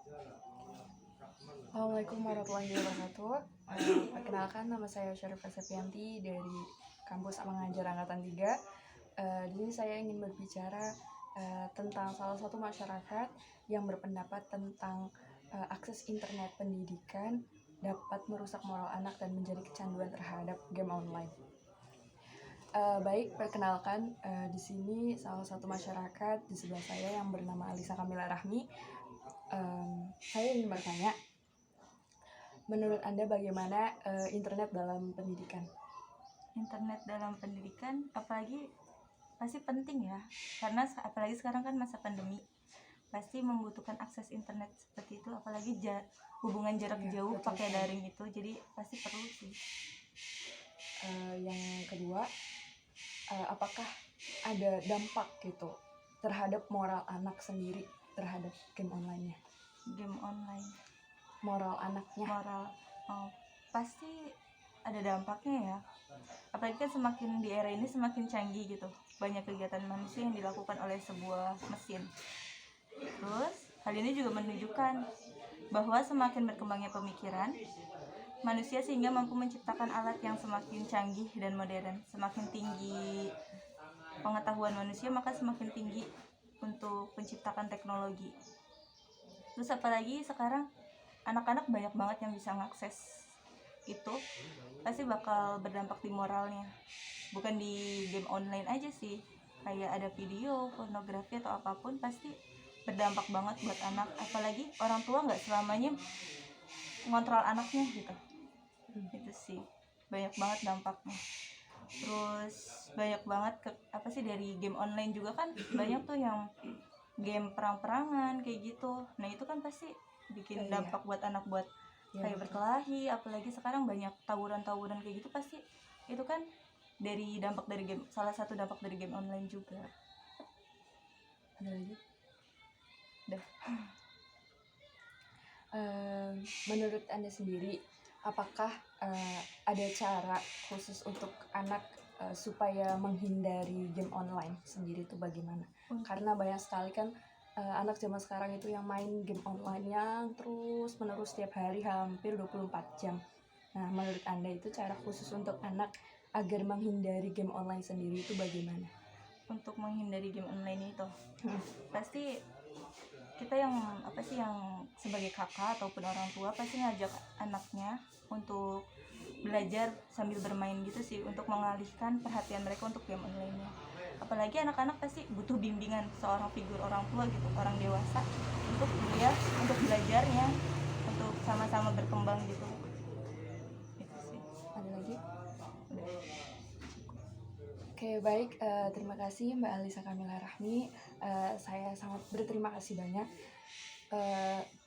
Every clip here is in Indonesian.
Assalamualaikum warahmatullahi wabarakatuh. Perkenalkan, nama saya Syarifah Septianti dari kampus Mengajar Angkatan 3. Di sini saya ingin berbicara tentang salah satu masyarakat yang berpendapat tentang akses internet pendidikan dapat merusak moral anak dan menjadi kecanduan terhadap game online. Baik, perkenalkan, di sini salah satu masyarakat di sebelah saya yang bernama Alisa Kamila Rahmi. Saya ingin bertanya, menurut Anda bagaimana internet dalam pendidikan? Internet dalam pendidikan apalagi pasti penting ya, karena apalagi sekarang kan masa pandemi, pasti membutuhkan akses internet seperti itu, apalagi hubungan jarak jauh pakai daring itu, jadi pasti perlu sih. Yang kedua, apakah ada dampak gitu terhadap moral anak sendiri terhadap game online-nya? Game online, Moral anaknya? pasti ada dampaknya ya, apalagi kan semakin di era ini semakin canggih gitu, banyak kegiatan manusia yang dilakukan oleh sebuah mesin. Terus hal ini juga menunjukkan bahwa semakin berkembangnya pemikiran manusia sehingga mampu menciptakan alat yang semakin canggih dan modern. Semakin tinggi pengetahuan manusia, maka semakin tinggi untuk menciptakan teknologi. Terus apalagi sekarang anak-anak banyak banget yang bisa mengakses itu, pasti bakal berdampak di moralnya. Bukan di game online aja sih, kayak ada video, pornografi atau apapun, pasti berdampak banget buat anak. Apalagi orang tua nggak selamanya ngontrol anaknya gitu. Itu sih banyak banget dampaknya. Terus banyak banget dari game online juga kan banyak tuh yang game perang-perangan kayak gitu. Nah itu kan pasti bikin dampak buat anak, buat kayak berkelahi. Apalagi sekarang banyak tawuran-tawuran kayak gitu, pasti itu kan dari dampak dari game, salah satu dampak dari game online juga. Ada lagi? Udah. Menurut Anda sendiri, apakah ada cara khusus untuk anak supaya menghindari game online sendiri itu bagaimana? Karena banyak sekali kan anak zaman sekarang itu yang main game online yang terus menerus setiap hari hampir 24 jam. Nah, menurut Anda itu cara khusus untuk anak agar menghindari game online sendiri itu bagaimana? Untuk menghindari game online itu pasti kita yang sebagai kakak ataupun orang tua pasti ngajak anaknya untuk belajar sambil bermain gitu sih, untuk mengalihkan perhatian mereka untuk game online-nya. Apalagi anak-anak pasti butuh bimbingan seorang figur orang tua gitu, orang dewasa, untuk untuk belajarnya, untuk sama-sama berkembang gitu. Itu sih. Ada lagi? Oke, baik. Terima kasih Mbak Alisa Kamila Rahmi. Saya sangat berterima kasih banyak.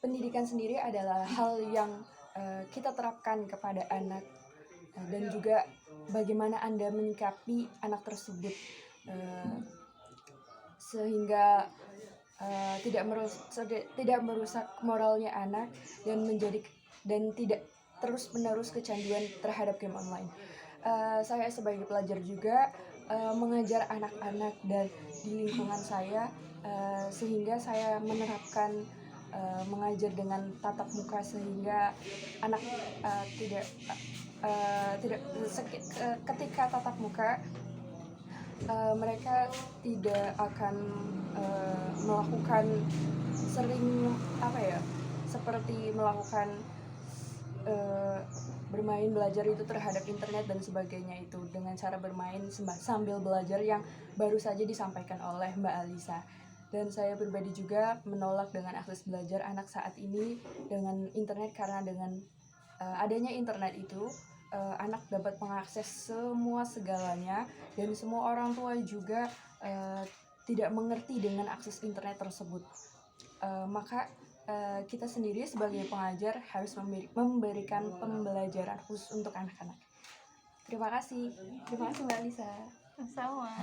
Pendidikan sendiri adalah hal yang kita terapkan kepada anak, dan juga bagaimana Anda menyikapi anak tersebut sehingga tidak merusak moralnya anak dan tidak terus-menerus kecanduan terhadap game online. Saya sebagai pelajar juga mengajar anak-anak dan di lingkungan saya, sehingga saya menerapkan mengajar dengan tatap muka sehingga anak ketika tatap muka mereka tidak akan melakukan seperti melakukan bermain belajar itu terhadap internet dan sebagainya, itu dengan cara bermain sambil belajar yang baru saja disampaikan oleh Mbak Alisa. Dan saya pribadi juga menolak dengan akses belajar anak saat ini dengan internet, karena dengan adanya internet itu anak dapat mengakses semua segalanya, dan semua orang tua juga tidak mengerti dengan akses internet tersebut. Maka kita sendiri sebagai pengajar harus memberikan pembelajaran khusus untuk anak-anak. Terima kasih Mbak Alisa. Sama.